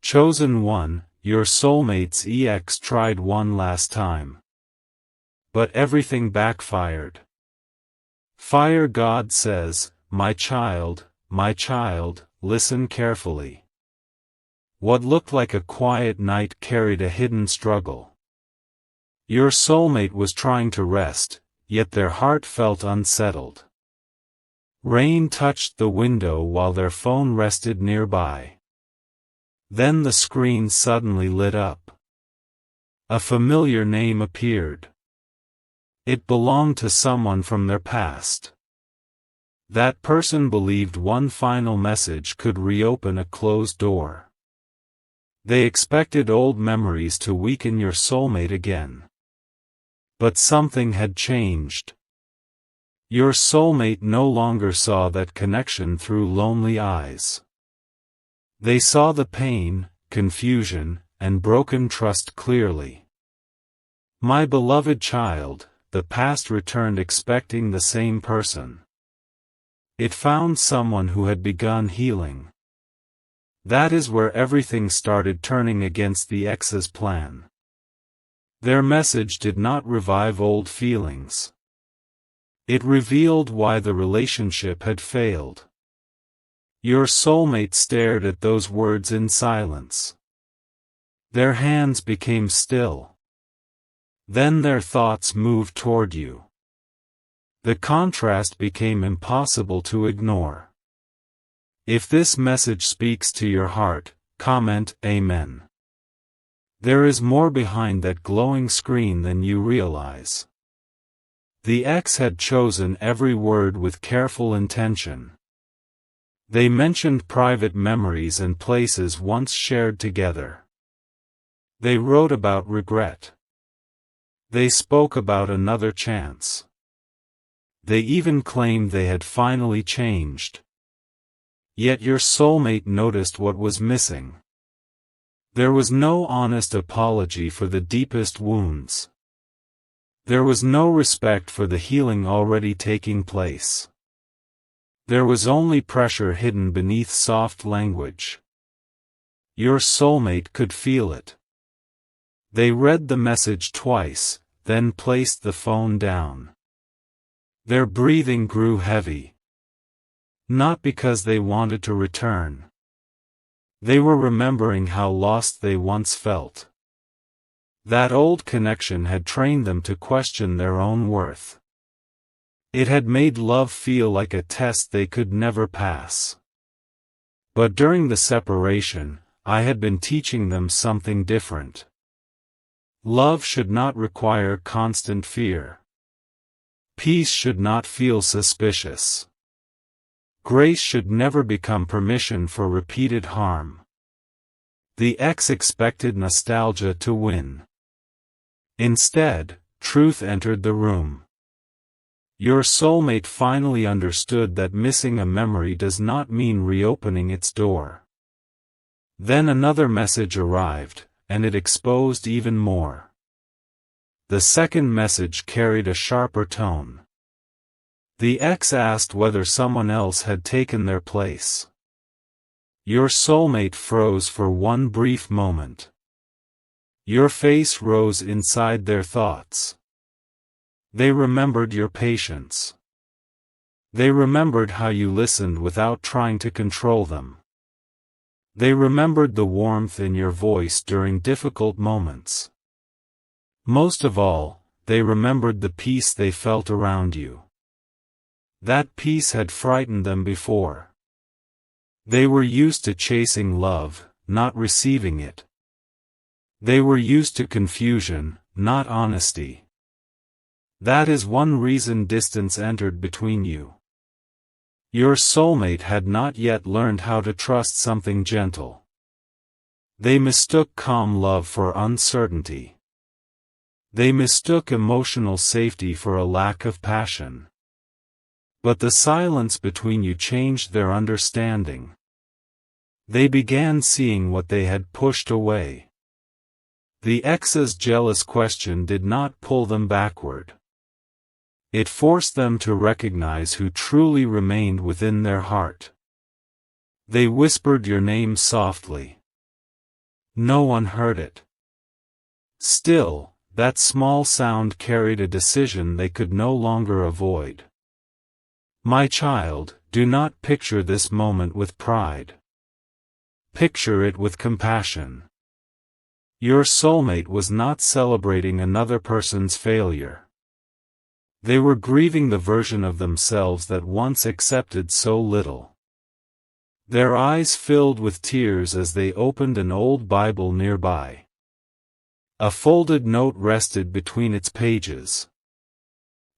Chosen one, your soulmate's ex tried one last time. But everything backfired. Fire God says, my child, listen carefully. What looked like a quiet night carried a hidden struggle. Your soulmate was trying to rest, yet their heart felt unsettled. Rain touched the window while their phone rested nearby. Then the screen suddenly lit up. A familiar name appeared. It belonged to someone from their past. That person believed one final message could reopen a closed door. They expected old memories to weaken your soulmate again. But something had changed. Your soulmate no longer saw that connection through lonely eyes. They saw the pain, confusion, and broken trust clearly. My beloved child, the past returned expecting the same person. It found someone who had begun healing. That is where everything started turning against the ex's plan. Their message did not revive old feelings. It revealed why the relationship had failed. Your soulmate stared at those words in silence. Their hands became still. Then their thoughts moved toward you. The contrast became impossible to ignore. If this message speaks to your heart, comment Amen. There is more behind that glowing screen than you realize. The ex had chosen every word with careful intention. They mentioned private memories and places once shared together. They wrote about regret. They spoke about another chance. They even claimed they had finally changed. Yet your soulmate noticed what was missing. There was no honest apology for the deepest wounds. There was no respect for the healing already taking place. There was only pressure hidden beneath soft language. Your soulmate could feel it. They read the message twice, then placed the phone down. Their breathing grew heavy. Not because they wanted to return. They were remembering how lost they once felt. That old connection had trained them to question their own worth. It had made love feel like a test they could never pass. But during the separation, I had been teaching them something different. Love should not require constant fear. Peace should not feel suspicious. Grace should never become permission for repeated harm. The ex expected nostalgia to win. Instead, truth entered the room. Your soulmate finally understood that missing a memory does not mean reopening its door. Then another message arrived, and it exposed even more. The second message carried a sharper tone. The ex asked whether someone else had taken their place. Your soulmate froze for one brief moment. Your face rose inside their thoughts. They remembered your patience. They remembered how you listened without trying to control them. They remembered the warmth in your voice during difficult moments. Most of all, they remembered the peace they felt around you. That peace had frightened them before. They were used to chasing love, not receiving it. They were used to confusion, not honesty. That is one reason distance entered between you. Your soulmate had not yet learned how to trust something gentle. They mistook calm love for uncertainty. They mistook emotional safety for a lack of passion. But the silence between you changed their understanding. They began seeing what they had pushed away. The ex's jealous question did not pull them backward. It forced them to recognize who truly remained within their heart. They whispered your name softly. No one heard it. Still, that small sound carried a decision they could no longer avoid. My child, do not picture this moment with pride. Picture it with compassion. Your soulmate was not celebrating another person's failure. They were grieving the version of themselves that once accepted so little. Their eyes filled with tears as they opened an old Bible nearby. A folded note rested between its pages.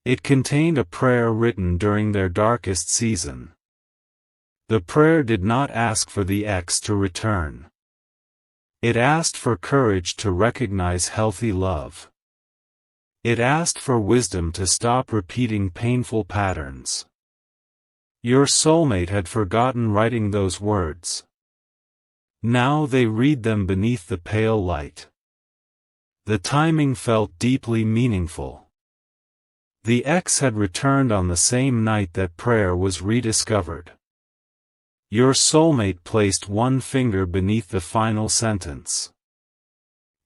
It contained a prayer written during their darkest season. The prayer did not ask for the ex to return. It asked for courage to recognize healthy love. It asked for wisdom to stop repeating painful patterns. Your soulmate had forgotten writing those words. Now they read them beneath the pale light. The timing felt deeply meaningful. The ex had returned on the same night that prayer was rediscovered. Your soulmate placed one finger beneath the final sentence.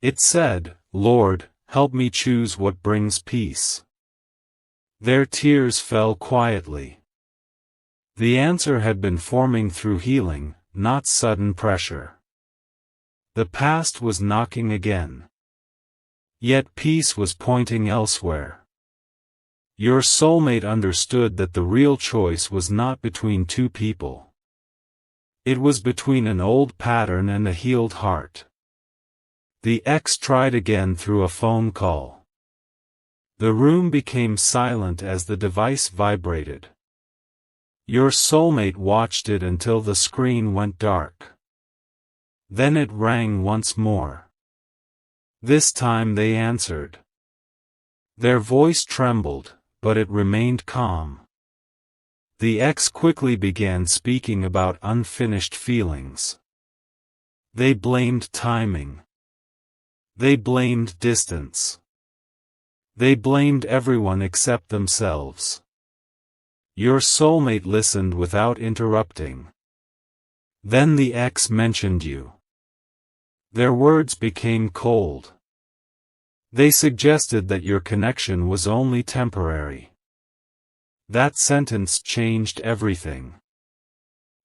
It said, "Lord, help me choose what brings peace." Their tears fell quietly. The answer had been forming through healing, not sudden pressure. The past was knocking again. Yet peace was pointing elsewhere. Your soulmate understood that the real choice was not between two people. It was between an old pattern and a healed heart. The ex tried again through a phone call. The room became silent as the device vibrated. Your soulmate watched it until the screen went dark. Then it rang once more. This time they answered. Their voice trembled, but it remained calm. The ex quickly began speaking about unfinished feelings. They blamed timing. They blamed distance. They blamed everyone except themselves. Your soulmate listened without interrupting. Then the ex mentioned you. Their words became cold. They suggested that your connection was only temporary. That sentence changed everything.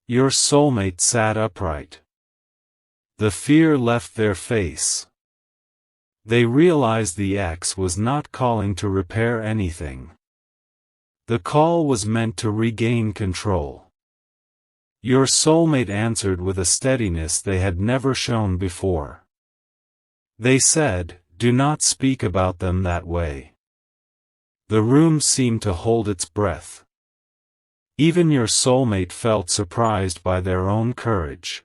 Your soulmate sat upright. The fear left their face. They realized the ex was not calling to repair anything. The call was meant to regain control. Your soulmate answered with a steadiness they had never shown before. They said, "Do not speak about them that way." The room seemed to hold its breath. Even your soulmate felt surprised by their own courage.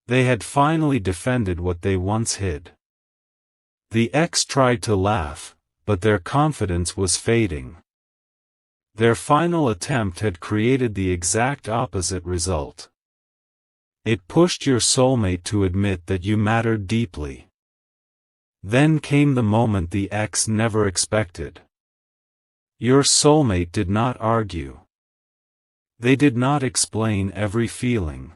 They had finally defended what they once hid. The ex tried to laugh, but their confidence was fading. Their final attempt had created the exact opposite result. It pushed your soulmate to admit that you mattered deeply. Then came the moment the ex never expected. Your soulmate did not argue. They did not explain every feeling.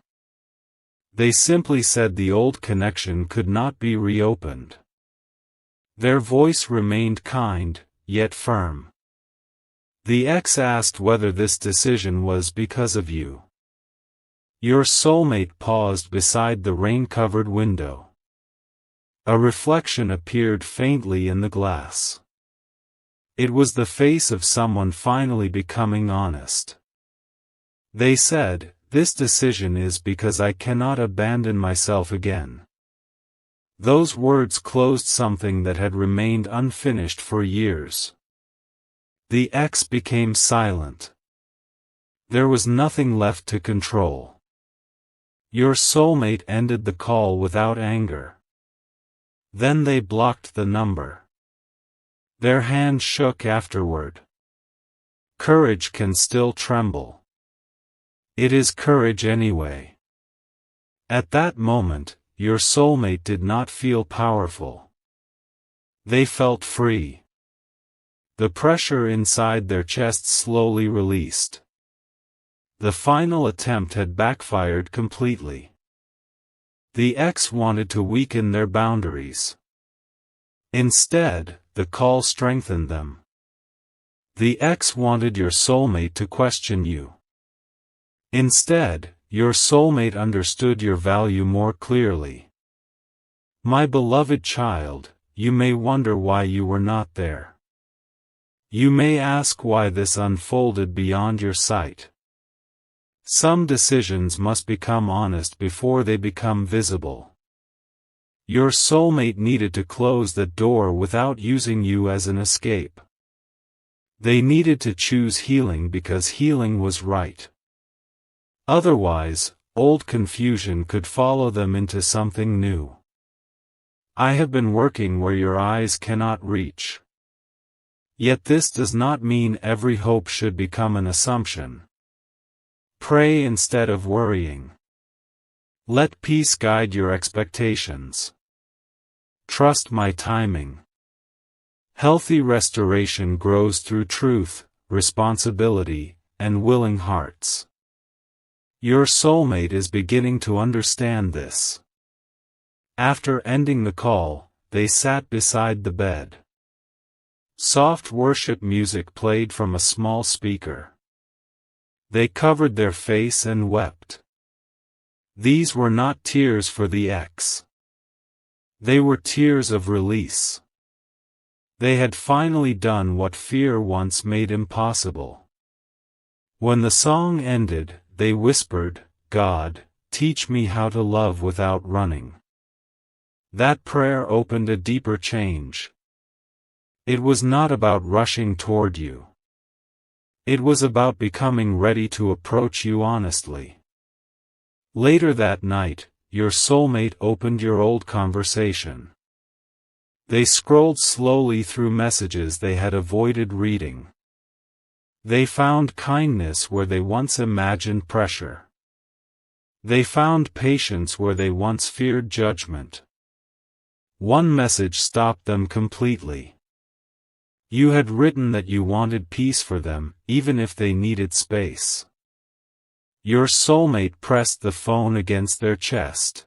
They simply said the old connection could not be reopened. Their voice remained kind, yet firm. The ex asked whether this decision was because of you. Your soulmate paused beside the rain-covered window. A reflection appeared faintly in the glass. It was the face of someone finally becoming honest. They said, "This decision is because I cannot abandon myself again." Those words closed something that had remained unfinished for years. The ex became silent. There was nothing left to control. Your soulmate ended the call without anger. Then they blocked the number. Their hand shook afterward. Courage can still tremble. It is courage anyway. At that moment, your soulmate did not feel powerful. They felt free. The pressure inside their chests slowly released. The final attempt had backfired completely. The ex wanted to weaken their boundaries. Instead, the call strengthened them. The ex wanted your soulmate to question you. Instead, your soulmate understood your value more clearly. My beloved child, you may wonder why you were not there. You may ask why this unfolded beyond your sight. Some decisions must become honest before they become visible. Your soulmate needed to close the door without using you as an escape. They needed to choose healing because healing was right. Otherwise, old confusion could follow them into something new. I have been working where your eyes cannot reach. Yet this does not mean every hope should become an assumption. Pray instead of worrying. Let peace guide your expectations. Trust my timing. Healthy restoration grows through truth, responsibility, and willing hearts. Your soulmate is beginning to understand this. After ending the call, they sat beside the bed. Soft worship music played from a small speaker. They covered their face and wept. These were not tears for the ex. They were tears of release. They had finally done what fear once made impossible. When the song ended, they whispered, "God, teach me how to love without running." That prayer opened a deeper change. It was not about rushing toward you. It was about becoming ready to approach you honestly. Later that night, your soulmate opened your old conversation. They scrolled slowly through messages they had avoided reading. They found kindness where they once imagined pressure. They found patience where they once feared judgment. One message stopped them completely. You had written that you wanted peace for them, even if they needed space. Your soulmate pressed the phone against their chest.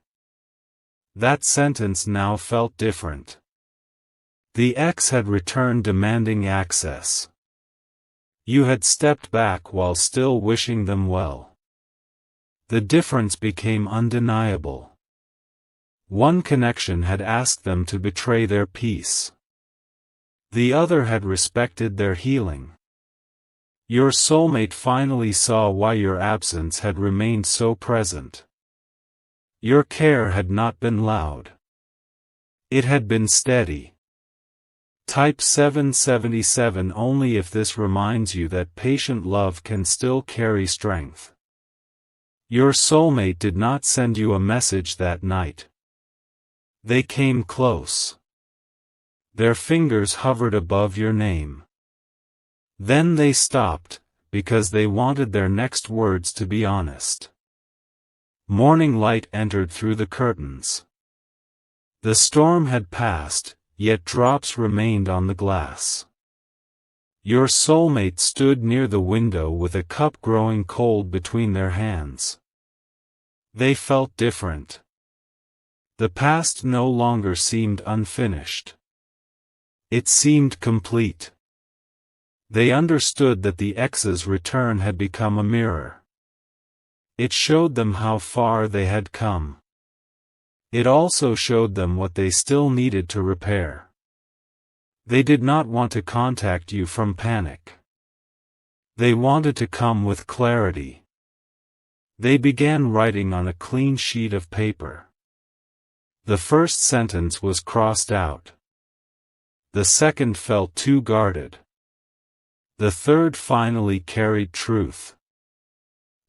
That sentence now felt different. The ex had returned demanding access. You had stepped back while still wishing them well. The difference became undeniable. One connection had asked them to betray their peace. The other had respected their healing. Your soulmate finally saw why your absence had remained so present. Your care had not been loud. It had been steady. Type 777 only if this reminds you that patient love can still carry strength. Your soulmate did not send you a message that night. They came close. Their fingers hovered above your name. Then they stopped, because they wanted their next words to be honest. Morning light entered through the curtains. The storm had passed, yet drops remained on the glass. Your soulmate stood near the window with a cup growing cold between their hands. They felt different. The past no longer seemed unfinished. It seemed complete. They understood that the ex's return had become a mirror. It showed them how far they had come. It also showed them what they still needed to repair. They did not want to contact you from panic. They wanted to come with clarity. They began writing on a clean sheet of paper. The first sentence was crossed out. The second felt too guarded. The third finally carried truth.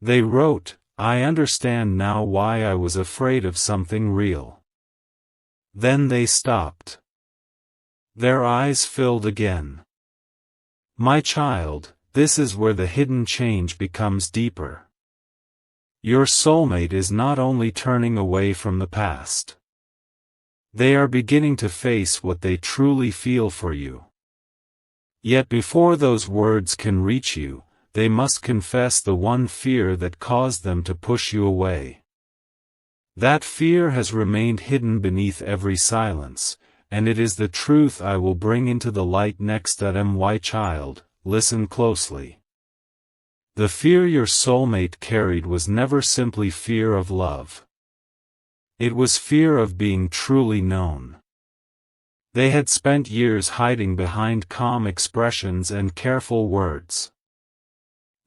They wrote, "I understand now why I was afraid of something real." Then they stopped. Their eyes filled again. My child, this is where the hidden change becomes deeper. Your soulmate is not only turning away from the past. They are beginning to face what they truly feel for you. Yet before those words can reach you, they must confess the one fear that caused them to push you away. That fear has remained hidden beneath every silence, and it is the truth I will bring into the light next. My child, listen closely. The fear your soulmate carried was never simply fear of love. It was fear of being truly known. They had spent years hiding behind calm expressions and careful words.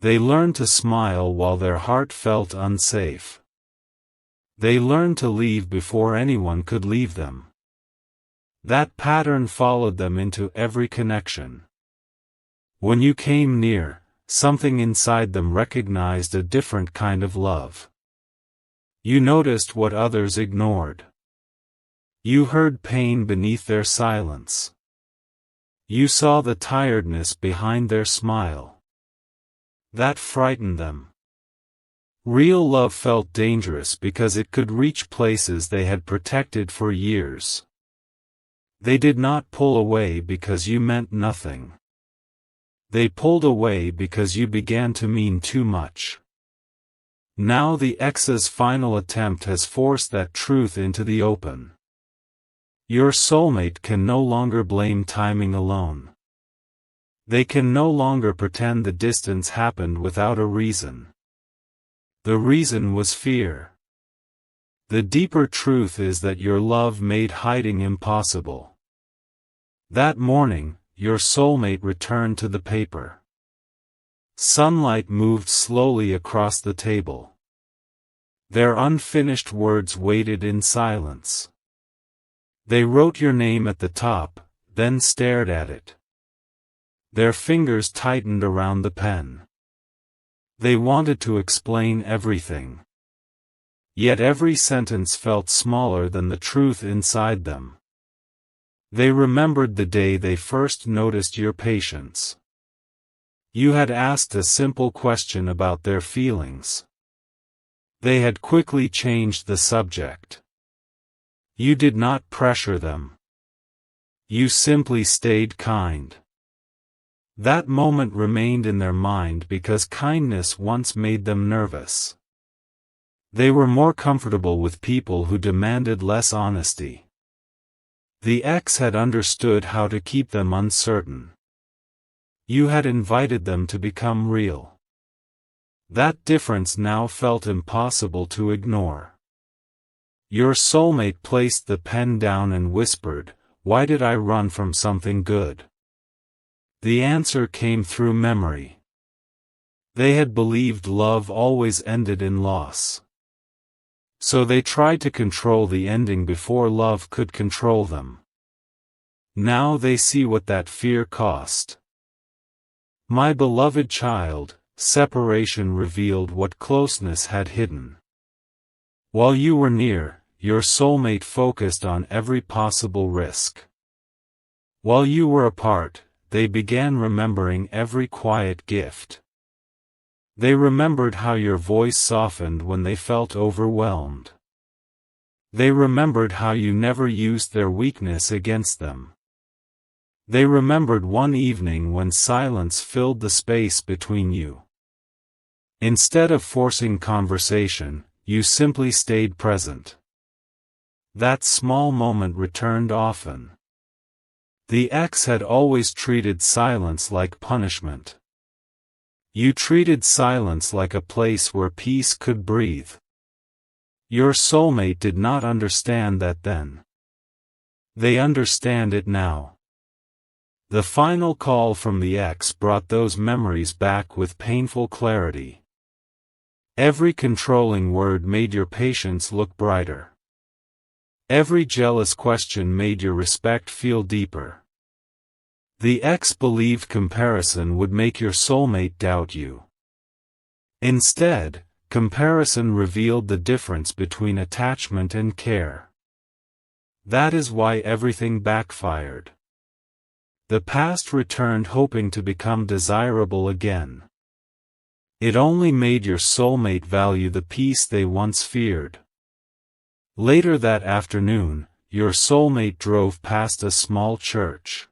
They learned to smile while their heart felt unsafe. They learned to leave before anyone could leave them. That pattern followed them into every connection. When you came near, something inside them recognized a different kind of love. You noticed what others ignored. You heard pain beneath their silence. You saw the tiredness behind their smile. That frightened them. Real love felt dangerous because it could reach places they had protected for years. They did not pull away because you meant nothing. They pulled away because you began to mean too much. Now the ex's final attempt has forced that truth into the open. Your soulmate can no longer blame timing alone. They can no longer pretend the distance happened without a reason. The reason was fear. The deeper truth is that your love made hiding impossible. That morning, your soulmate returned to the paper. Sunlight moved slowly across the table. Their unfinished words waited in silence. They wrote your name at the top, then stared at it. Their fingers tightened around the pen. They wanted to explain everything. Yet every sentence felt smaller than the truth inside them. They remembered the day they first noticed your patience. You had asked a simple question about their feelings. They had quickly changed the subject. You did not pressure them. You simply stayed kind. That moment remained in their mind because kindness once made them nervous. They were more comfortable with people who demanded less honesty. The ex had understood how to keep them uncertain. You had invited them to become real. That difference now felt impossible to ignore. Your soulmate placed the pen down and whispered, "Why did I run from something good?" The answer came through memory. They had believed love always ended in loss. So they tried to control the ending before love could control them. Now they see what that fear cost. My beloved child, separation revealed what closeness had hidden. While you were near, your soulmate focused on every possible risk. While you were apart, they began remembering every quiet gift. They remembered how your voice softened when they felt overwhelmed. They remembered how you never used their weakness against them. They remembered one evening when silence filled the space between you. Instead of forcing conversation, you simply stayed present. That small moment returned often. The ex had always treated silence like punishment. You treated silence like a place where peace could breathe. Your soulmate did not understand that then. They understand it now. The final call from the ex brought those memories back with painful clarity. Every controlling word made your patience look brighter. Every jealous question made your respect feel deeper. The ex believed comparison would make your soulmate doubt you. Instead, comparison revealed the difference between attachment and care. That is why everything backfired. The past returned hoping to become desirable again. It only made your soulmate value the peace they once feared. Later that afternoon, your soulmate drove past a small church.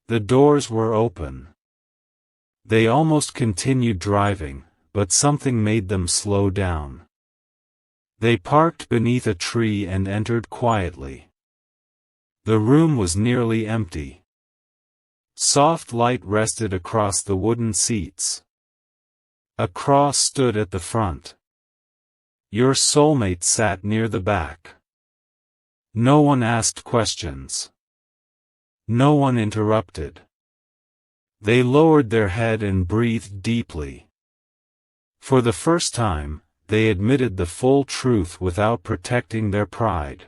The doors were open. They almost continued driving, but something made them slow down. They parked beneath a tree and entered quietly. The room was nearly empty. Soft light rested across the wooden seats. A cross stood at the front. Your soulmate sat near the back. No one asked questions. No one interrupted. They lowered their head and breathed deeply. For the first time, they admitted the full truth without protecting their pride.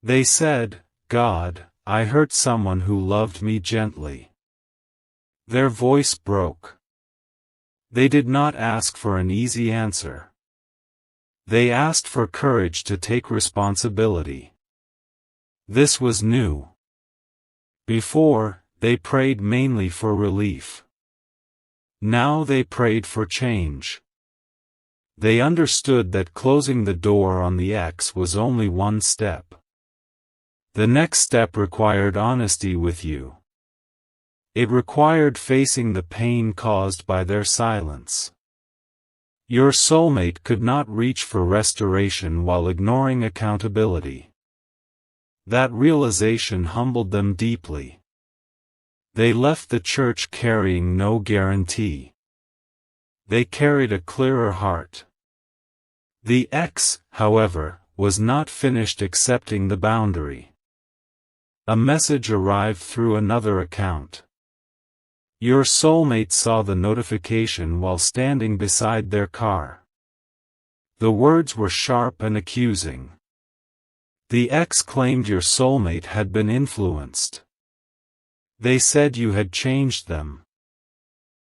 They said, "God, I hurt someone who loved me gently." Their voice broke. They did not ask for an easy answer. They asked for courage to take responsibility. This was new. Before, they prayed mainly for relief. Now they prayed for change. They understood that closing the door on the ex was only one step. The next step required honesty with you. It required facing the pain caused by their silence. Your soulmate could not reach for restoration while ignoring accountability. That realization humbled them deeply. They left the church carrying no guarantee. They carried a clearer heart. The ex, however, was not finished accepting the boundary. A message arrived through another account. Your soulmate saw the notification while standing beside their car. The words were sharp and accusing. The ex claimed your soulmate had been influenced. They said you had changed them.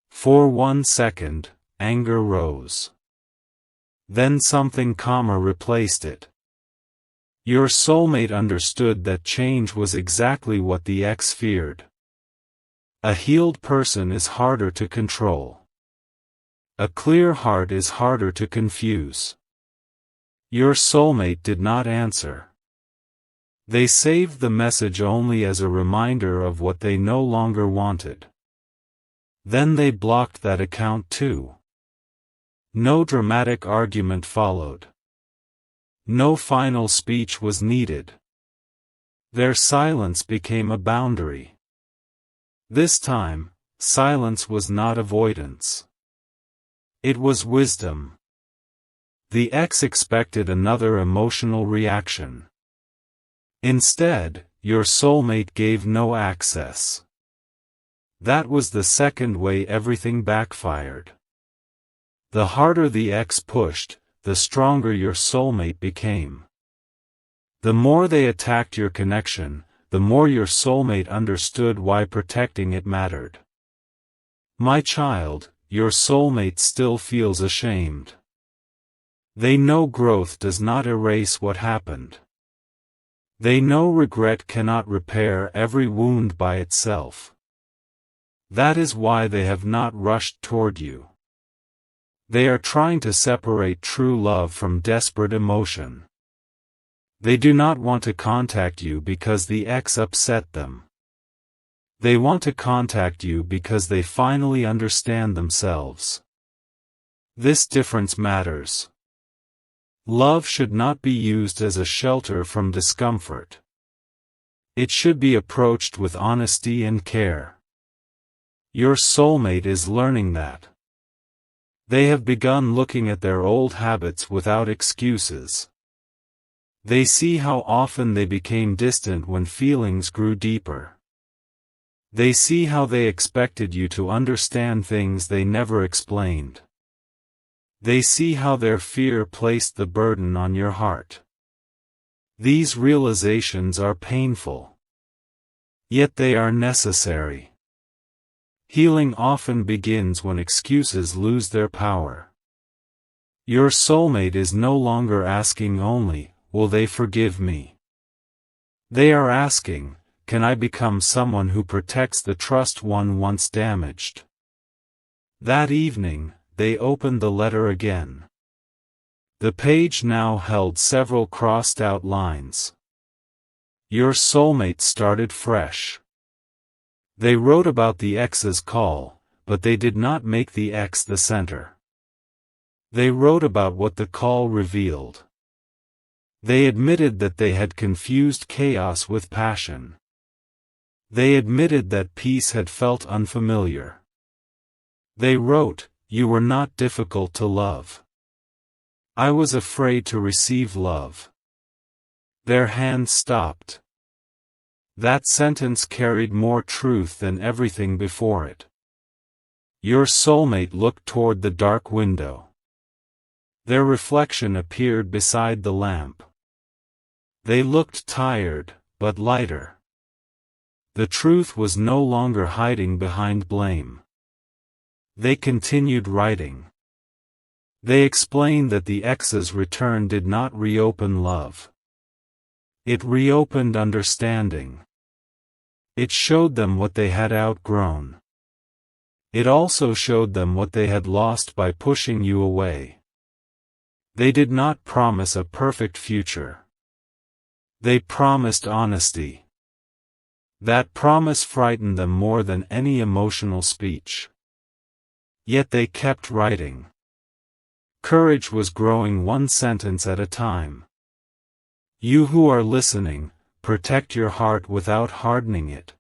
For 1 second, anger rose. Then something calmer replaced it. Your soulmate understood that change was exactly what the ex feared. A healed person is harder to control. A clear heart is harder to confuse. Your soulmate did not answer. They saved the message only as a reminder of what they no longer wanted. Then they blocked that account too. No dramatic argument followed. No final speech was needed. Their silence became a boundary. This time, silence was not avoidance. It was wisdom. The ex expected another emotional reaction. Instead, your soulmate gave no access. That was the second way everything backfired. The harder the ex pushed, the stronger your soulmate became. The more they attacked your connection, the more your soulmate understood why protecting it mattered. My child, your soulmate still feels ashamed. They know growth does not erase what happened. They know regret cannot repair every wound by itself. That is why they have not rushed toward you. They are trying to separate true love from desperate emotion. They do not want to contact you because the ex upset them. They want to contact you because they finally understand themselves. This difference matters. Love should not be used as a shelter from discomfort. It should be approached with honesty and care. Your soulmate is learning that. They have begun looking at their old habits without excuses. They see how often they became distant when feelings grew deeper. They see how they expected you to understand things they never explained. They see how their fear placed the burden on your heart. These realizations are painful. Yet they are necessary. Healing often begins when excuses lose their power. Your soulmate is no longer asking only, "Will they forgive me?" They are asking, "Can I become someone who protects the trust one once damaged?" That evening, they opened the letter again. The page now held several crossed-out lines. Your soulmate started fresh. They wrote about the ex's call, but they did not make the ex the center. They wrote about what the call revealed. They admitted that they had confused chaos with passion. They admitted that peace had felt unfamiliar. They wrote, "You were not difficult to love. I was afraid to receive love." Their hands stopped. That sentence carried more truth than everything before it. Your soulmate looked toward the dark window. Their reflection appeared beside the lamp. They looked tired, but lighter. The truth was no longer hiding behind blame. They continued writing. They explained that the ex's return did not reopen love. It reopened understanding. It showed them what they had outgrown. It also showed them what they had lost by pushing you away. They did not promise a perfect future. They promised honesty. That promise frightened them more than any emotional speech. Yet they kept writing. Courage was growing one sentence at a time. You who are listening, protect your heart without hardening it.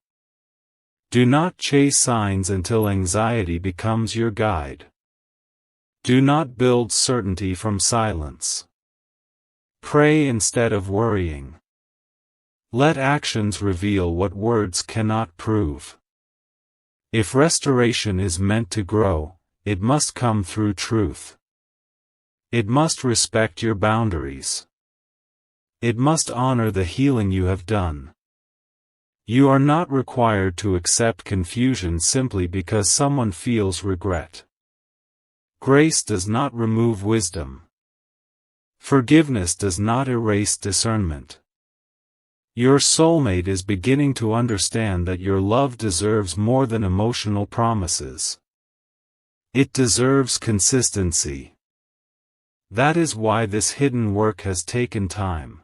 Do not chase signs until anxiety becomes your guide. Do not build certainty from silence. Pray instead of worrying. Let actions reveal what words cannot prove. If restoration is meant to grow, it must come through truth. It must respect your boundaries. It must honor the healing you have done. You are not required to accept confusion simply because someone feels regret. Grace does not remove wisdom. Forgiveness does not erase discernment. Your soulmate is beginning to understand that your love deserves more than emotional promises. It deserves consistency. That is why this hidden work has taken time.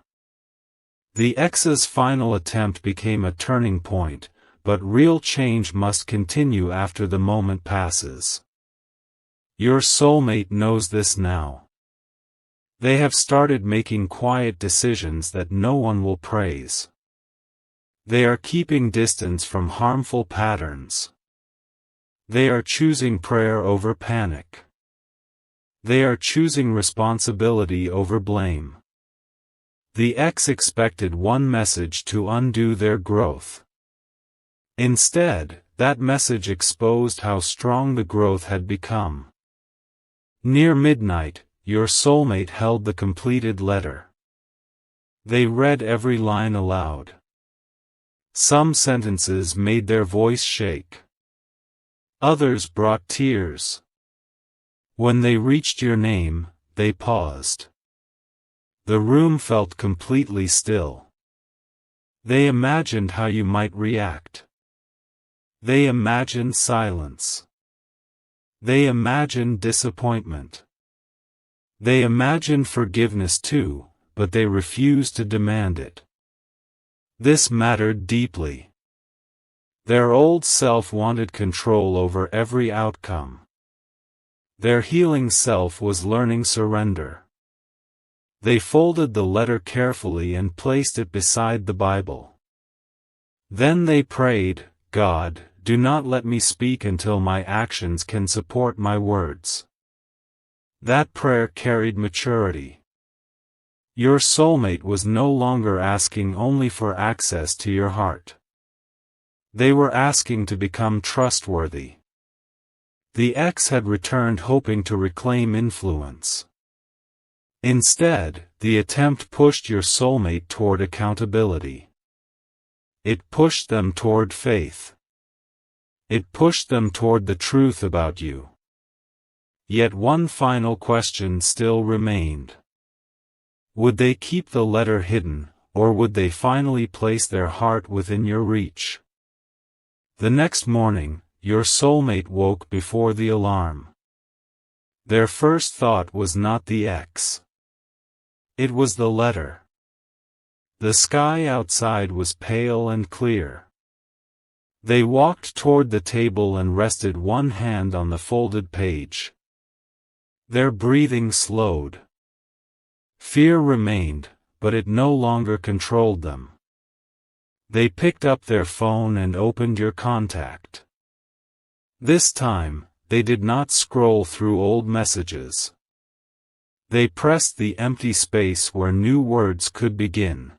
The ex's final attempt became a turning point, but real change must continue after the moment passes. Your soulmate knows this now. They have started making quiet decisions that no one will praise. They are keeping distance from harmful patterns. They are choosing prayer over panic. They are choosing responsibility over blame. The ex expected one message to undo their growth. Instead, that message exposed how strong the growth had become. Near midnight, your soulmate held the completed letter. They read every line aloud. Some sentences made their voice shake. Others brought tears. When they reached your name, they paused. The room felt completely still. They imagined how you might react. They imagined silence. They imagined disappointment. They imagined forgiveness too, but they refused to demand it. This mattered deeply. Their old self wanted control over every outcome. Their healing self was learning surrender. They folded the letter carefully and placed it beside the Bible. Then they prayed, "God, do not let me speak until my actions can support my words." That prayer carried maturity. Your soulmate was no longer asking only for access to your heart. They were asking to become trustworthy. The ex had returned hoping to reclaim influence. Instead, the attempt pushed your soulmate toward accountability. It pushed them toward faith. It pushed them toward the truth about you. Yet one final question still remained. Would they keep the letter hidden, or would they finally place their heart within your reach? The next morning, your soulmate woke before the alarm. Their first thought was not the ex. It was the letter. The sky outside was pale and clear. They walked toward the table and rested one hand on the folded page. Their breathing slowed. Fear remained, but it no longer controlled them. They picked up their phone and opened your contact. This time, they did not scroll through old messages. They pressed the empty space where new words could begin.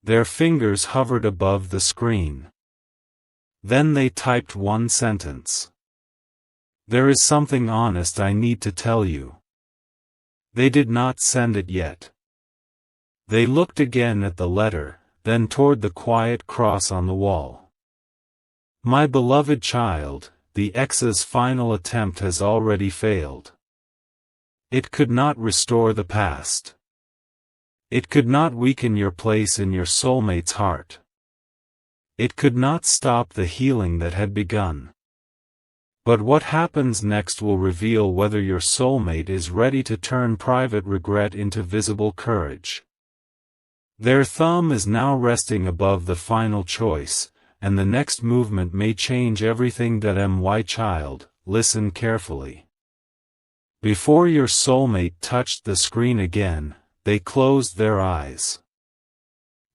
Their fingers hovered above the screen. Then they typed one sentence. "There is something honest I need to tell you." They did not send it yet. They looked again at the letter, then toward the quiet cross on the wall. "My beloved child, the ex's final attempt has already failed. It could not restore the past. It could not weaken your place in your soulmate's heart. It could not stop the healing that had begun. But what happens next will reveal whether your soulmate is ready to turn private regret into visible courage. Their thumb is now resting above the final choice, and the next movement may change everything. My child, listen carefully." Before your soulmate touched the screen again, they closed their eyes.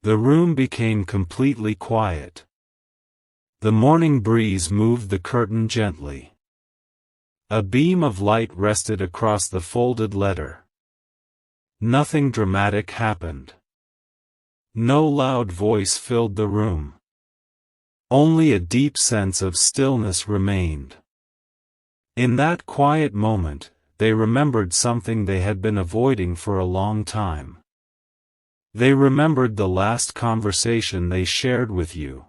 The room became completely quiet. The morning breeze moved the curtain gently. A beam of light rested across the folded letter. Nothing dramatic happened. No loud voice filled the room. Only a deep sense of stillness remained. In that quiet moment, they remembered something they had been avoiding for a long time. They remembered the last conversation they shared with you.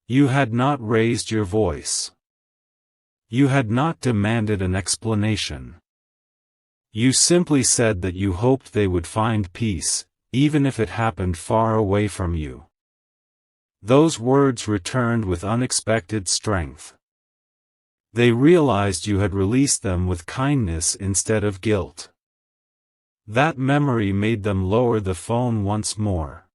You had not raised your voice. You had not demanded an explanation. You simply said that you hoped they would find peace, even if it happened far away from you. Those words returned with unexpected strength. They realized you had released them with kindness instead of guilt. That memory made them lower the phone once more.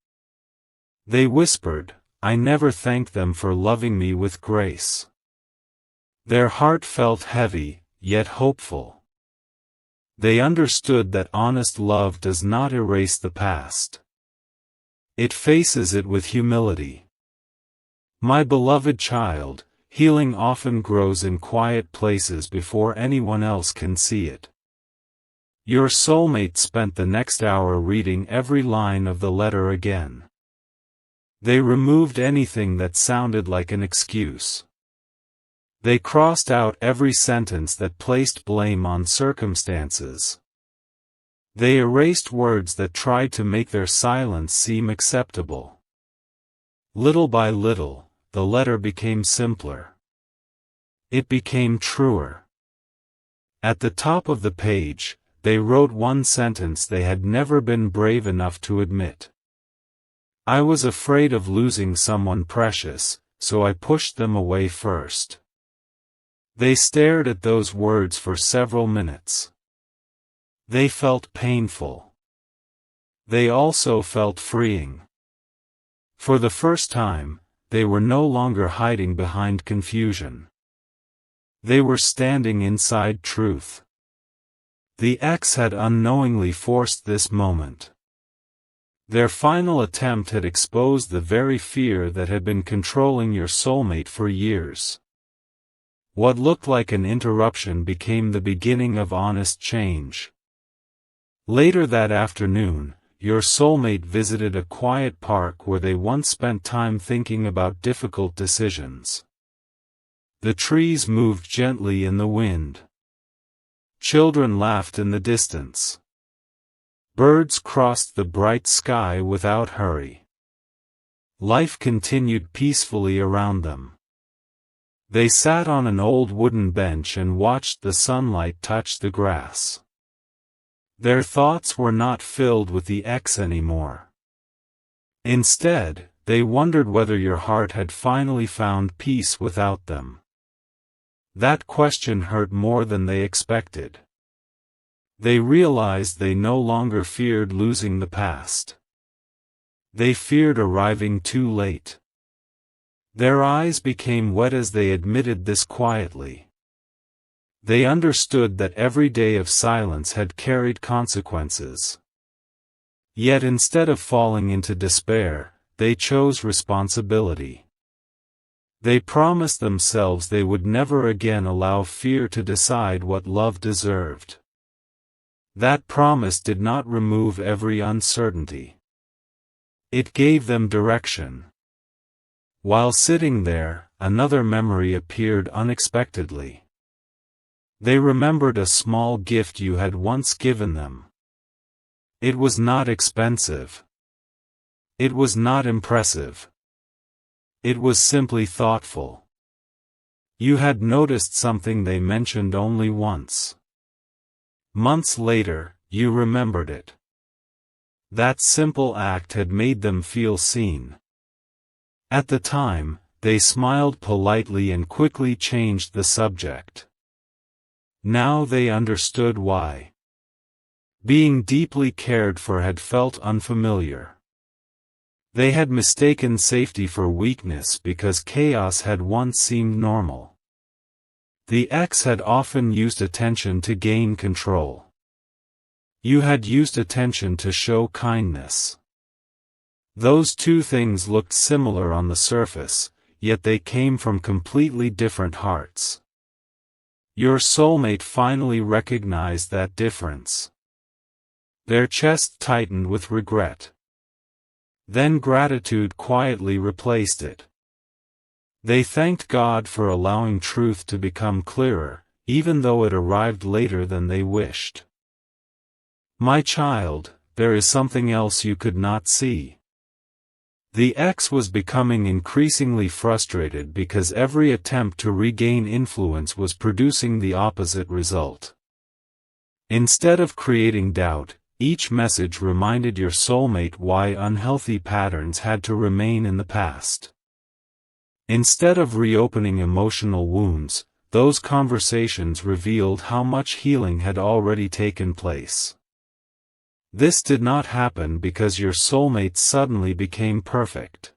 They whispered, "I never thanked them for loving me with grace." Their heart felt heavy, yet hopeful. They understood that honest love does not erase the past. It faces it with humility. My beloved child, healing often grows in quiet places before anyone else can see it. Your soulmate spent the next hour reading every line of the letter again. They removed anything that sounded like an excuse. They crossed out every sentence that placed blame on circumstances. They erased words that tried to make their silence seem acceptable. Little by little, the letter became simpler. It became truer. At the top of the page, they wrote one sentence they had never been brave enough to admit. "I was afraid of losing someone precious, so I pushed them away first." They stared at those words for several minutes. They felt painful. They also felt freeing. For the first time, they were no longer hiding behind confusion. They were standing inside truth. The ex had unknowingly forced this moment. Their final attempt had exposed the very fear that had been controlling your soulmate for years. What looked like an interruption became the beginning of honest change. Later that afternoon, your soulmate visited a quiet park where they once spent time thinking about difficult decisions. The trees moved gently in the wind. Children laughed in the distance. Birds crossed the bright sky without hurry. Life continued peacefully around them. They sat on an old wooden bench and watched the sunlight touch the grass. Their thoughts were not filled with the ex anymore. Instead, they wondered whether your heart had finally found peace without them. That question hurt more than they expected. They realized they no longer feared losing the past. They feared arriving too late. Their eyes became wet as they admitted this quietly. They understood that every day of silence had carried consequences. Yet instead of falling into despair, they chose responsibility. They promised themselves they would never again allow fear to decide what love deserved. That promise did not remove every uncertainty. It gave them direction. While sitting there, another memory appeared unexpectedly. They remembered a small gift you had once given them. It was not expensive. It was not impressive. It was simply thoughtful. You had noticed something they mentioned only once. Months later, you remembered it. That simple act had made them feel seen. At the time, they smiled politely and quickly changed the subject. Now they understood why. Being deeply cared for had felt unfamiliar. They had mistaken safety for weakness because chaos had once seemed normal. The ex had often used attention to gain control. You had used attention to show kindness. Those two things looked similar on the surface, yet they came from completely different hearts. Your soulmate finally recognized that difference. Their chest tightened with regret. Then gratitude quietly replaced it. They thanked God for allowing truth to become clearer, even though it arrived later than they wished. My child, there is something else you could not see. The ex was becoming increasingly frustrated because every attempt to regain influence was producing the opposite result. Instead of creating doubt, each message reminded your soulmate why unhealthy patterns had to remain in the past. Instead of reopening emotional wounds, those conversations revealed how much healing had already taken place. This did not happen because your soulmate suddenly became perfect.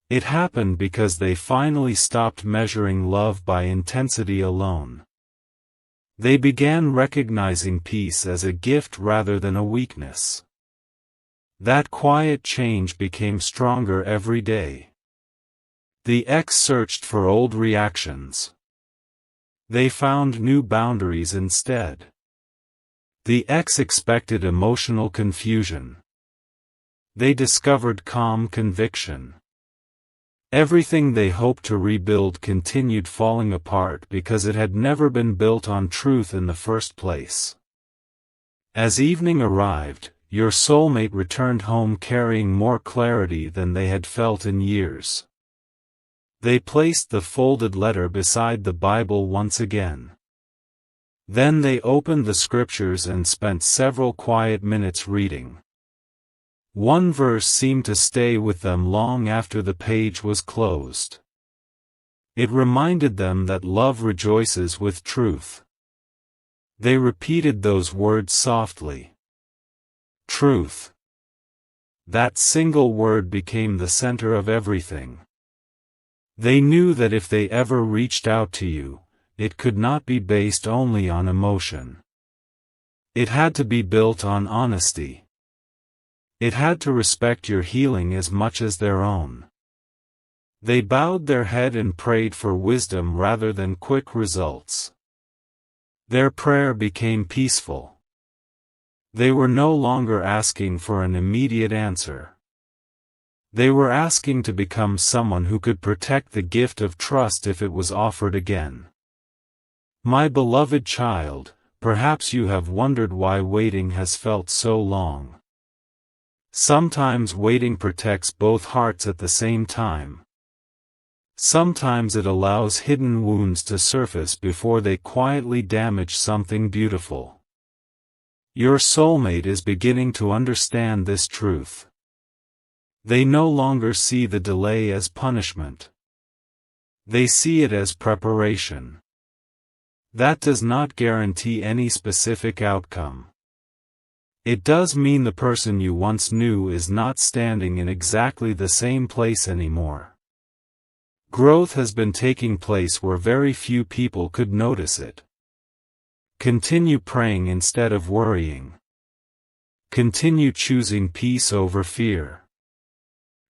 It happened because they finally stopped measuring love by intensity alone. They began recognizing peace as a gift rather than a weakness. That quiet change became stronger every day. The ex searched for old reactions. They found new boundaries instead. The ex expected emotional confusion. They discovered calm conviction. Everything they hoped to rebuild continued falling apart because it had never been built on truth in the first place. As evening arrived, your soulmate returned home carrying more clarity than they had felt in years. They placed the folded letter beside the Bible once again. Then they opened the scriptures and spent several quiet minutes reading. One verse seemed to stay with them long after the page was closed. It reminded them that love rejoices with truth. They repeated those words softly. Truth. That single word became the center of everything. They knew that if they ever reached out to you, it could not be based only on emotion. It had to be built on honesty. It had to respect your healing as much as their own. They bowed their head and prayed for wisdom rather than quick results. Their prayer became peaceful. They were no longer asking for an immediate answer. They were asking to become someone who could protect the gift of trust if it was offered again. My beloved child, perhaps you have wondered why waiting has felt so long. Sometimes waiting protects both hearts at the same time. Sometimes it allows hidden wounds to surface before they quietly damage something beautiful. Your soulmate is beginning to understand this truth. They no longer see the delay as punishment. They see it as preparation. That does not guarantee any specific outcome. It does mean the person you once knew is not standing in exactly the same place anymore. Growth has been taking place where very few people could notice it. Continue praying instead of worrying. Continue choosing peace over fear.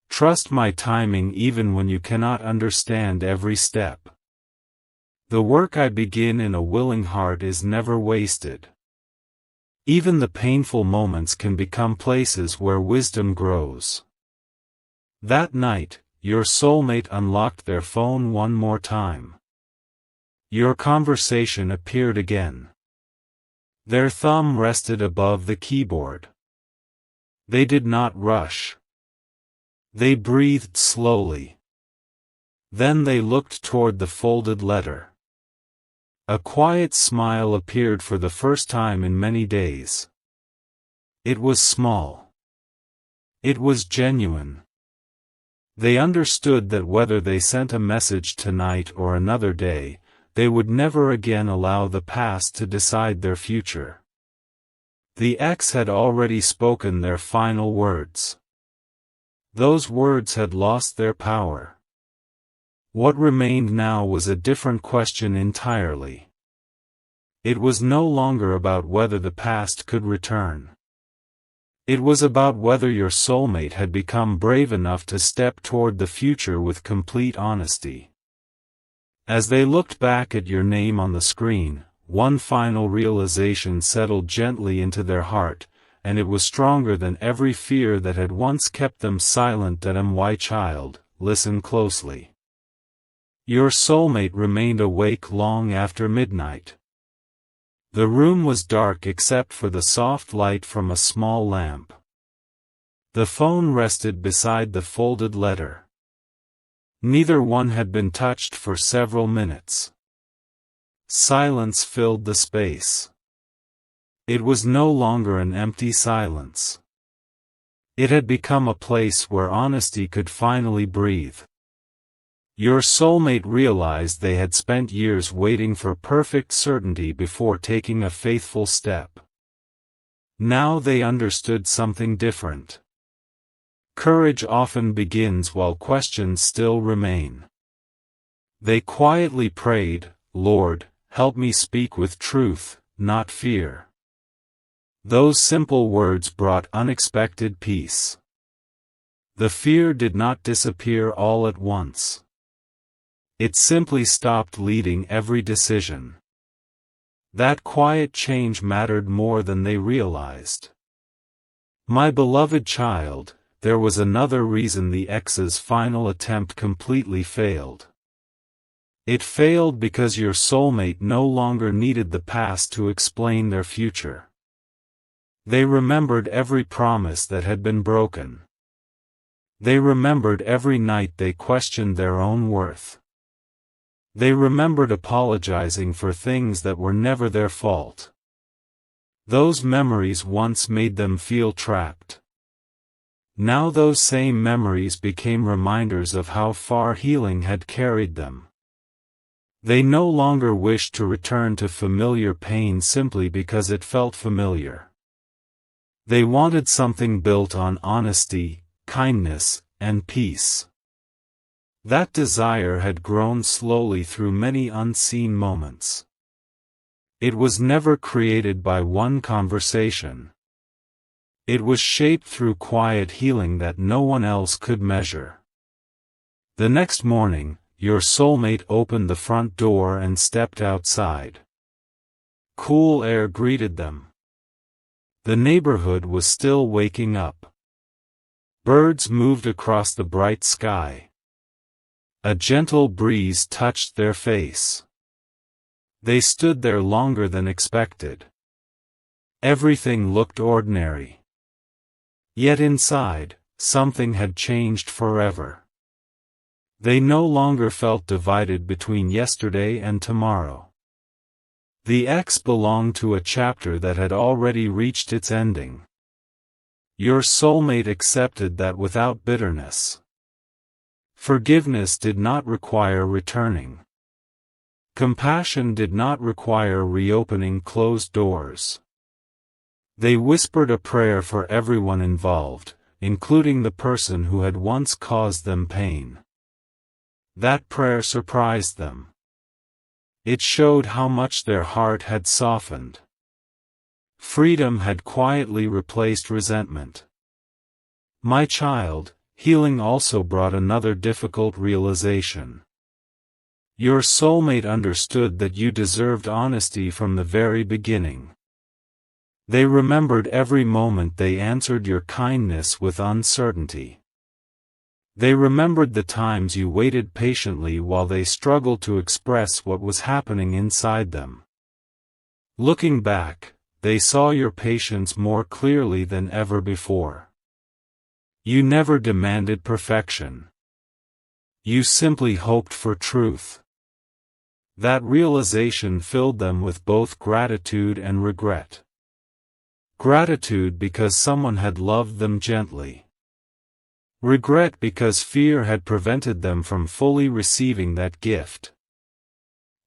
Trust my timing even when you cannot understand every step. The work I begin in a willing heart is never wasted. Even the painful moments can become places where wisdom grows. That night, your soulmate unlocked their phone one more time. Your conversation appeared again. Their thumb rested above the keyboard. They did not rush. They breathed slowly. Then they looked toward the folded letter. A quiet smile appeared for the first time in many days. It was small. It was genuine. They understood that whether they sent a message tonight or another day, they would never again allow the past to decide their future. The ex had already spoken their final words. Those words had lost their power. What remained now was a different question entirely. It was no longer about whether the past could return. It was about whether your soulmate had become brave enough to step toward the future with complete honesty. As they looked back at your name on the screen, one final realization settled gently into their heart, and it was stronger than every fear that had once kept them silent. My child, listen closely. Your soulmate remained awake long after midnight. The room was dark except for the soft light from a small lamp. The phone rested beside the folded letter. Neither one had been touched for several minutes. Silence filled the space. It was no longer an empty silence. It had become a place where honesty could finally breathe. Your soulmate realized they had spent years waiting for perfect certainty before taking a faithful step. Now they understood something different. Courage often begins while questions still remain. They quietly prayed, "Lord, help me speak with truth, not fear." Those simple words brought unexpected peace. The fear did not disappear all at once. It simply stopped leading every decision. That quiet change mattered more than they realized. My beloved child, there was another reason the ex's final attempt completely failed. It failed because your soulmate no longer needed the past to explain their future. They remembered every promise that had been broken. They remembered every night they questioned their own worth. They remembered apologizing for things that were never their fault. Those memories once made them feel trapped. Now those same memories became reminders of how far healing had carried them. They no longer wished to return to familiar pain simply because it felt familiar. They wanted something built on honesty, kindness, and peace. That desire had grown slowly through many unseen moments. It was never created by one conversation. It was shaped through quiet healing that no one else could measure. The next morning, your soulmate opened the front door and stepped outside. Cool air greeted them. The neighborhood was still waking up. Birds moved across the bright sky. A gentle breeze touched their face. They stood there longer than expected. Everything looked ordinary. Yet inside, something had changed forever. They no longer felt divided between yesterday and tomorrow. The ex belonged to a chapter that had already reached its ending. Your soulmate accepted that without bitterness. Forgiveness did not require returning. Compassion did not require reopening closed doors. They whispered a prayer for everyone involved, including the person who had once caused them pain. That prayer surprised them. It showed how much their heart had softened. Freedom had quietly replaced resentment. My child, healing also brought another difficult realization. Your soulmate understood that you deserved honesty from the very beginning. They remembered every moment they answered your kindness with uncertainty. They remembered the times you waited patiently while they struggled to express what was happening inside them. Looking back, they saw your patience more clearly than ever before. You never demanded perfection. You simply hoped for truth. That realization filled them with both gratitude and regret. Gratitude because someone had loved them gently. Regret because fear had prevented them from fully receiving that gift.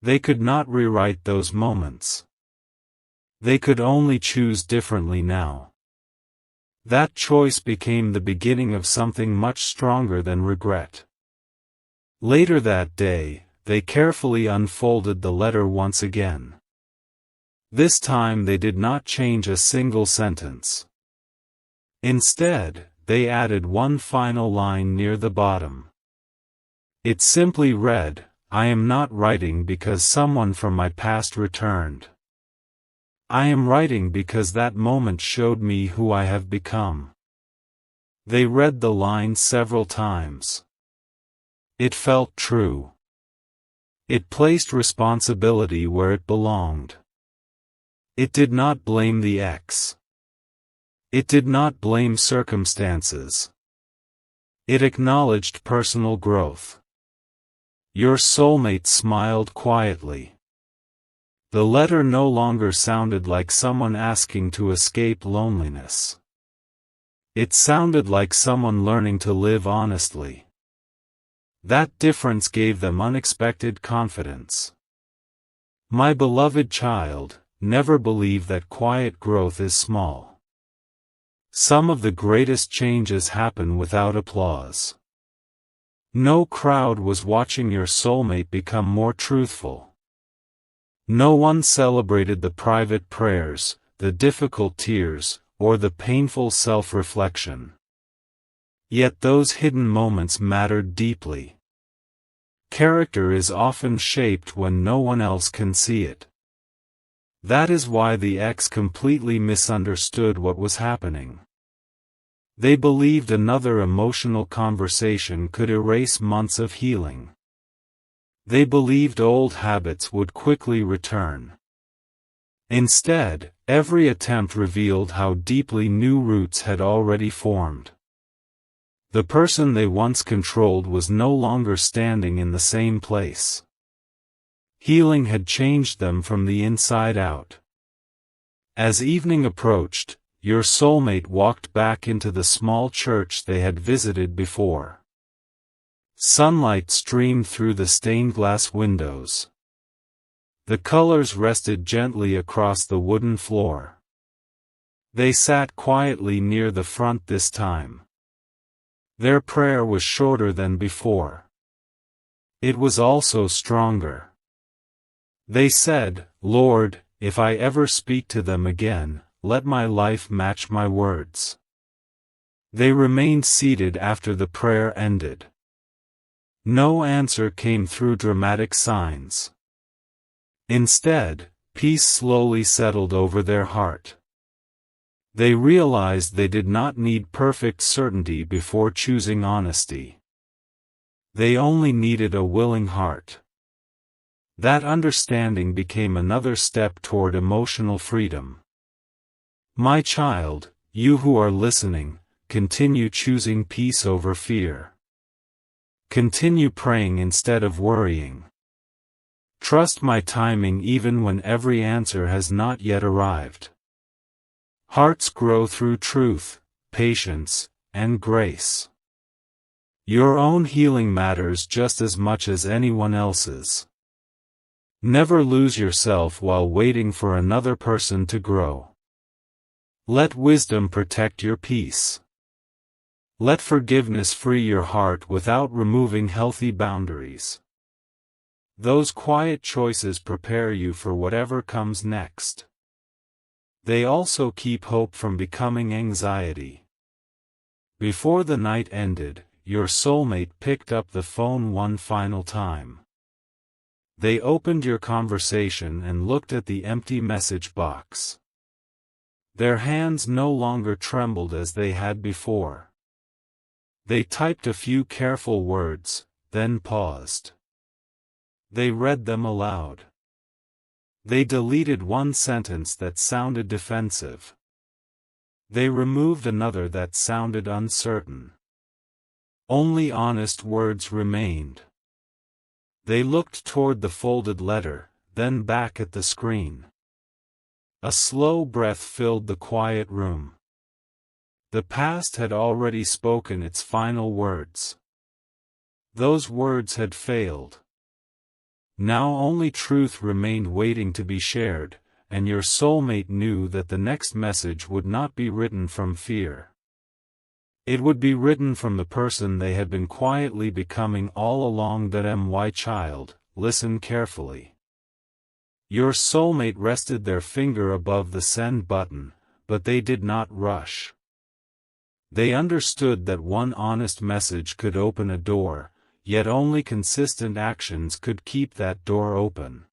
They could not rewrite those moments. They could only choose differently now. That choice became the beginning of something much stronger than regret. Later that day, they carefully unfolded the letter once again. This time they did not change a single sentence. Instead, they added one final line near the bottom. It simply read, "I am not writing because someone from my past returned. I am writing because that moment showed me who I have become." They read the line several times. It felt true. It placed responsibility where it belonged. It did not blame the ex. It did not blame circumstances. It acknowledged personal growth. Your soulmate smiled quietly. The letter no longer sounded like someone asking to escape loneliness. It sounded like someone learning to live honestly. That difference gave them unexpected confidence. My beloved child, never believe that quiet growth is small. Some of the greatest changes happen without applause. No crowd was watching your soulmate become more truthful. No one celebrated the private prayers, the difficult tears, or the painful self-reflection. Yet those hidden moments mattered deeply. Character is often shaped when no one else can see it. That is why the ex completely misunderstood what was happening. They believed another emotional conversation could erase months of healing. They believed old habits would quickly return. Instead, every attempt revealed how deeply new roots had already formed. The person they once controlled was no longer standing in the same place. Healing had changed them from the inside out. As evening approached, your soulmate walked back into the small church they had visited before. Sunlight streamed through the stained glass windows. The colors rested gently across the wooden floor. They sat quietly near the front this time. Their prayer was shorter than before. It was also stronger. They said, "Lord, if I ever speak to them again, let my life match my words." They remained seated after the prayer ended. No answer came through dramatic signs. Instead, peace slowly settled over their heart. They realized they did not need perfect certainty before choosing honesty. They only needed a willing heart. That understanding became another step toward emotional freedom. My child, you who are listening, continue choosing peace over fear. Continue praying instead of worrying. Trust my timing even when every answer has not yet arrived. Hearts grow through truth, patience, and grace. Your own healing matters just as much as anyone else's. Never lose yourself while waiting for another person to grow. Let wisdom protect your peace. Let forgiveness free your heart without removing healthy boundaries. Those quiet choices prepare you for whatever comes next. They also keep hope from becoming anxiety. Before the night ended, your soulmate picked up the phone one final time. They opened your conversation and looked at the empty message box. Their hands no longer trembled as they had before. They typed a few careful words, then paused. They read them aloud. They deleted one sentence that sounded defensive. They removed another that sounded uncertain. Only honest words remained. They looked toward the folded letter, then back at the screen. A slow breath filled the quiet room. The past had already spoken its final words. Those words had failed. Now only truth remained waiting to be shared, and your soulmate knew that the next message would not be written from fear. It would be written from the person they had been quietly becoming all along. That my child, listen carefully. Your soulmate rested their finger above the send button, but they did not rush. They understood that one honest message could open a door, yet only consistent actions could keep that door open.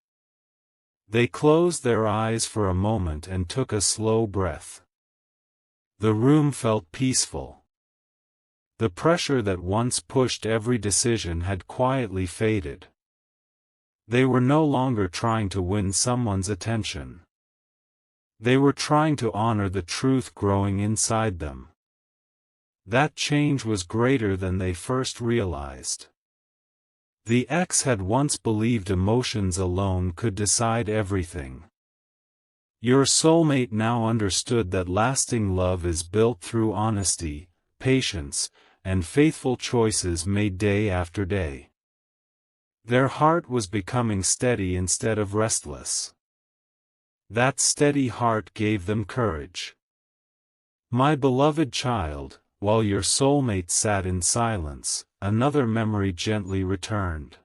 They closed their eyes for a moment and took a slow breath. The room felt peaceful. The pressure that once pushed every decision had quietly faded. They were no longer trying to win someone's attention. They were trying to honor the truth growing inside them. That change was greater than they first realized. The ex had once believed emotions alone could decide everything. Your soulmate now understood that lasting love is built through honesty, patience, and faithful choices made day after day. Their heart was becoming steady instead of restless. That steady heart gave them courage. My beloved child, while your soulmate sat in silence, another memory gently returned.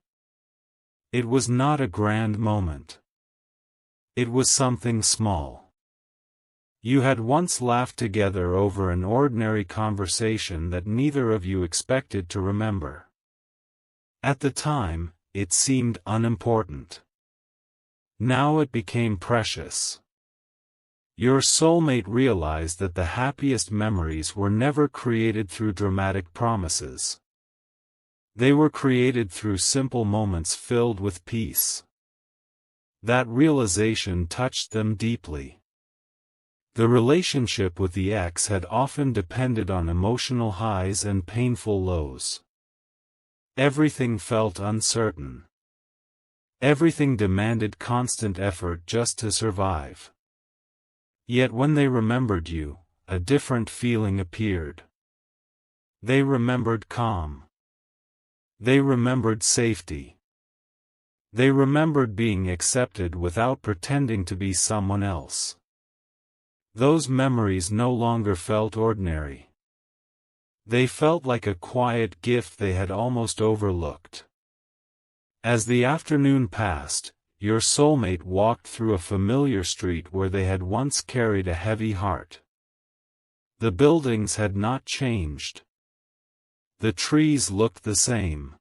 It was not a grand moment. It was something small. You had once laughed together over an ordinary conversation that neither of you expected to remember. At the time, it seemed unimportant. Now it became precious. Your soulmate realized that the happiest memories were never created through dramatic promises. They were created through simple moments filled with peace. That realization touched them deeply. The relationship with the ex had often depended on emotional highs and painful lows. Everything felt uncertain. Everything demanded constant effort just to survive. Yet when they remembered you, a different feeling appeared. They remembered calm. They remembered safety. They remembered being accepted without pretending to be someone else. Those memories no longer felt ordinary. They felt like a quiet gift they had almost overlooked. As the afternoon passed, your soulmate walked through a familiar street where they had once carried a heavy heart. The buildings had not changed. The trees looked the same.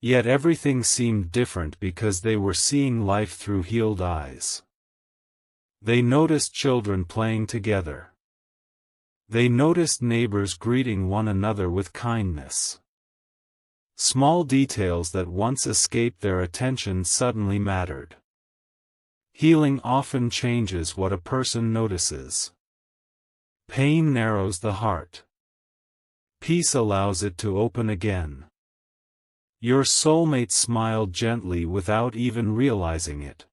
Yet everything seemed different because they were seeing life through healed eyes. They noticed children playing together. They noticed neighbors greeting one another with kindness. Small details that once escaped their attention suddenly mattered. Healing often changes what a person notices. Pain narrows the heart. Peace allows it to open again. Your soulmate smiled gently without even realizing it.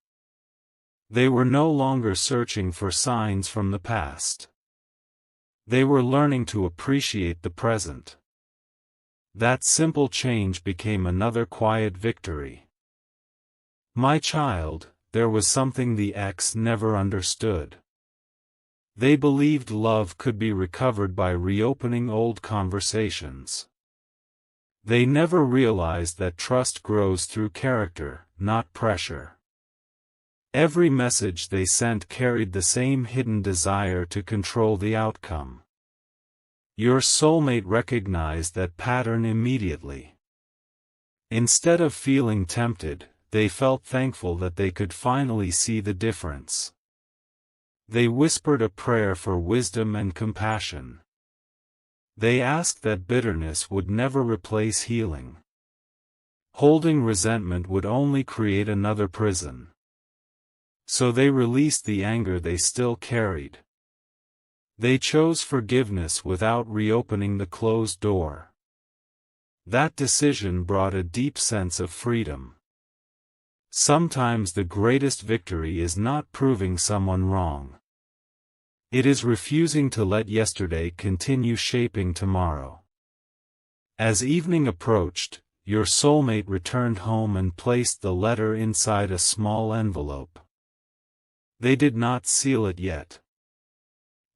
They were no longer searching for signs from the past. They were learning to appreciate the present. That simple change became another quiet victory. My child, there was something the ex never understood. They believed love could be recovered by reopening old conversations. They never realized that trust grows through character, not pressure. Every message they sent carried the same hidden desire to control the outcome. Your soulmate recognized that pattern immediately. Instead of feeling tempted, they felt thankful that they could finally see the difference. They whispered a prayer for wisdom and compassion. They asked that bitterness would never replace healing. Holding resentment would only create another prison. So they released the anger they still carried. They chose forgiveness without reopening the closed door. That decision brought a deep sense of freedom. Sometimes the greatest victory is not proving someone wrong. It is refusing to let yesterday continue shaping tomorrow. As evening approached, your soulmate returned home and placed the letter inside a small envelope. They did not seal it yet.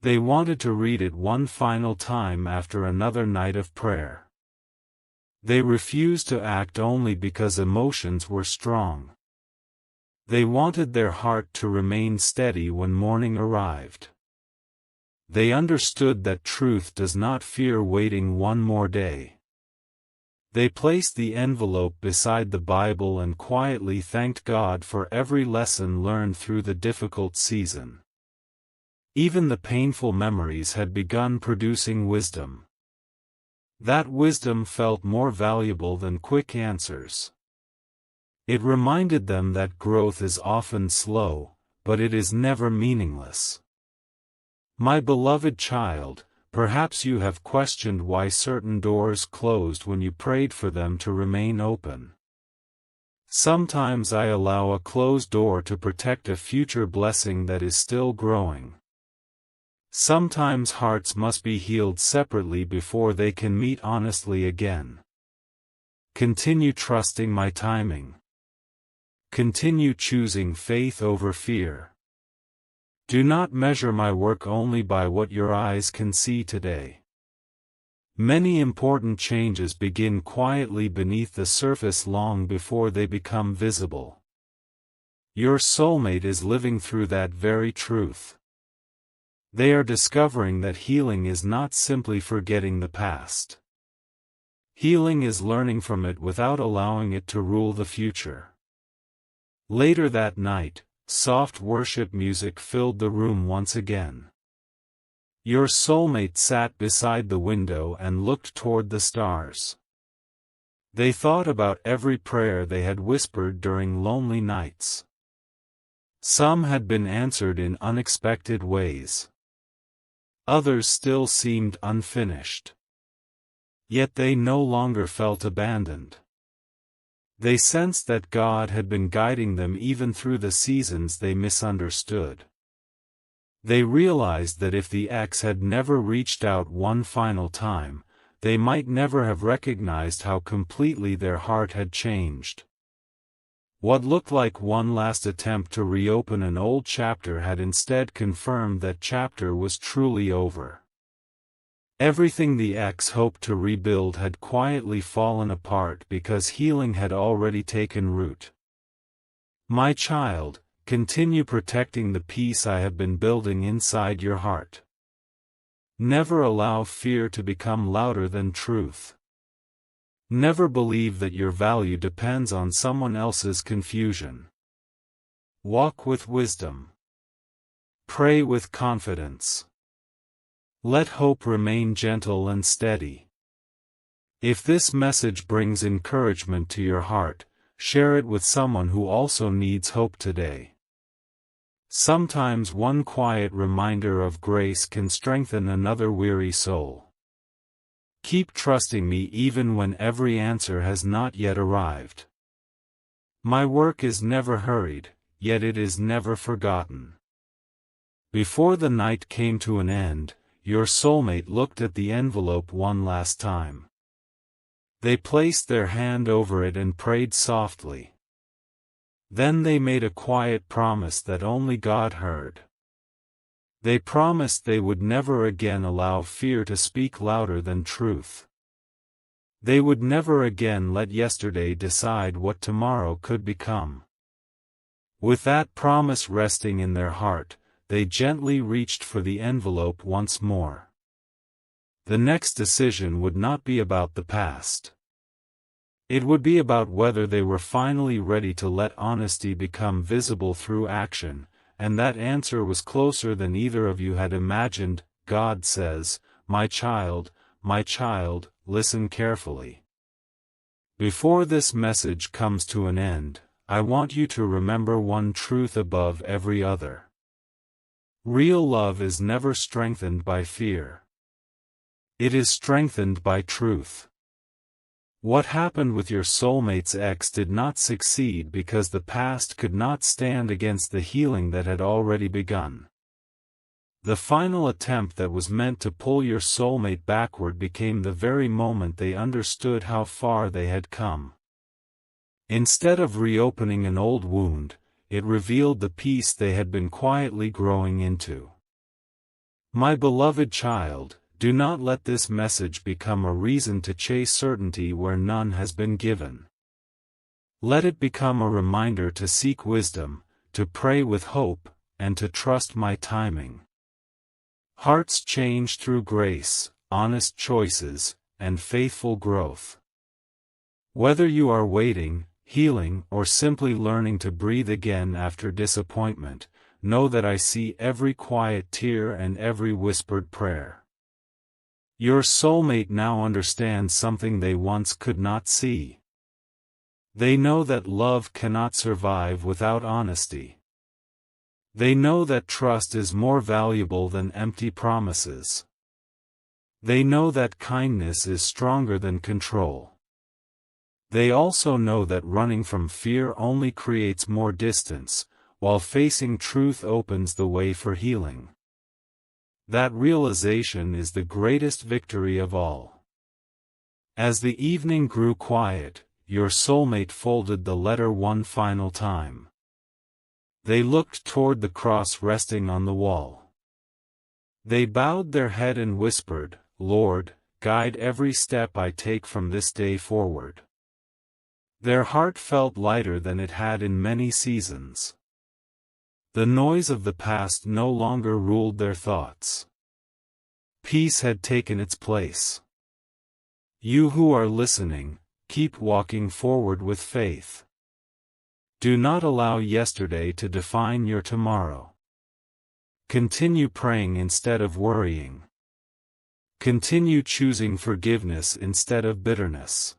They wanted to read it one final time after another night of prayer. They refused to act only because emotions were strong. They wanted their heart to remain steady when morning arrived. They understood that truth does not fear waiting one more day. They placed the envelope beside the Bible and quietly thanked God for every lesson learned through the difficult season. Even the painful memories had begun producing wisdom. That wisdom felt more valuable than quick answers. It reminded them that growth is often slow, but it is never meaningless. My beloved child, perhaps you have questioned why certain doors closed when you prayed for them to remain open. Sometimes I allow a closed door to protect a future blessing that is still growing. Sometimes hearts must be healed separately before they can meet honestly again. Continue trusting my timing. Continue choosing faith over fear. Do not measure my work only by what your eyes can see today. Many important changes begin quietly beneath the surface long before they become visible. Your soulmate is living through that very truth. They are discovering that healing is not simply forgetting the past. Healing is learning from it without allowing it to rule the future. Later that night, soft worship music filled the room once again. Your soulmate sat beside the window and looked toward the stars. They thought about every prayer they had whispered during lonely nights. Some had been answered in unexpected ways. Others still seemed unfinished. Yet they no longer felt abandoned. They sensed that God had been guiding them even through the seasons they misunderstood. They realized that if the ex had never reached out one final time, they might never have recognized how completely their heart had changed. What looked like one last attempt to reopen an old chapter had instead confirmed that chapter was truly over. Everything the ex hoped to rebuild had quietly fallen apart because healing had already taken root. My child, continue protecting the peace I have been building inside your heart. Never allow fear to become louder than truth. Never believe that your value depends on someone else's confusion. Walk with wisdom. Pray with confidence. Let hope remain gentle and steady. If this message brings encouragement to your heart, share it with someone who also needs hope today. Sometimes one quiet reminder of grace can strengthen another weary soul. Keep trusting me even when every answer has not yet arrived. My work is never hurried, yet it is never forgotten. Before the night came to an end, your soulmate looked at the envelope one last time. They placed their hand over it and prayed softly. Then they made a quiet promise that only God heard. They promised they would never again allow fear to speak louder than truth. They would never again let yesterday decide what tomorrow could become. With that promise resting in their heart, they gently reached for the envelope once more. The next decision would not be about the past. It would be about whether they were finally ready to let honesty become visible through action, and that answer was closer than either of you had imagined. God says, my child, listen carefully. Before this message comes to an end, I want you to remember one truth above every other. Real love is never strengthened by fear. It is strengthened by truth. What happened with your soulmate's ex did not succeed because the past could not stand against the healing that had already begun. The final attempt that was meant to pull your soulmate backward became the very moment they understood how far they had come. Instead of reopening an old wound, it revealed the peace they had been quietly growing into. My beloved child, do not let this message become a reason to chase certainty where none has been given. Let it become a reminder to seek wisdom, to pray with hope, and to trust my timing. Hearts change through grace, honest choices, and faithful growth. Whether you are waiting, healing, or simply learning to breathe again after disappointment, know that I see every quiet tear and every whispered prayer. Your soulmate now understands something they once could not see. They know that love cannot survive without honesty. They know that trust is more valuable than empty promises. They know that kindness is stronger than control. They also know that running from fear only creates more distance, while facing truth opens the way for healing. That realization is the greatest victory of all. As the evening grew quiet, your soulmate folded the letter one final time. They looked toward the cross resting on the wall. They bowed their head and whispered, Lord, guide every step I take from this day forward. Their heart felt lighter than it had in many seasons. The noise of the past no longer ruled their thoughts. Peace had taken its place. You who are listening, keep walking forward with faith. Do not allow yesterday to define your tomorrow. Continue praying instead of worrying. Continue choosing forgiveness instead of bitterness.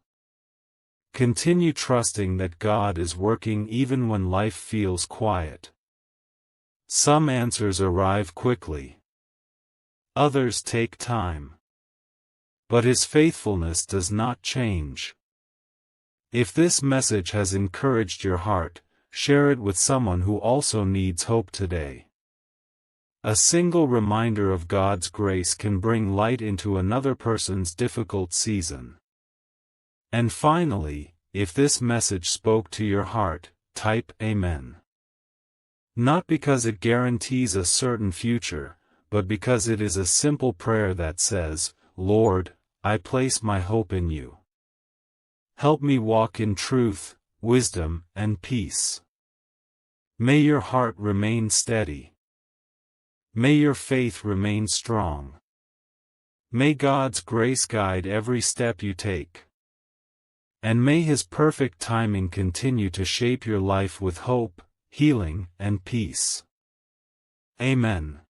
Continue trusting that God is working even when life feels quiet. Some answers arrive quickly. Others take time. But His faithfulness does not change. If this message has encouraged your heart, share it with someone who also needs hope today. A single reminder of God's grace can bring light into another person's difficult season. And finally, if this message spoke to your heart, type Amen. Not because it guarantees a certain future, but because it is a simple prayer that says, Lord, I place my hope in you. Help me walk in truth, wisdom, and peace. May your heart remain steady. May your faith remain strong. May God's grace guide every step you take. And may His perfect timing continue to shape your life with hope, healing, and peace. Amen.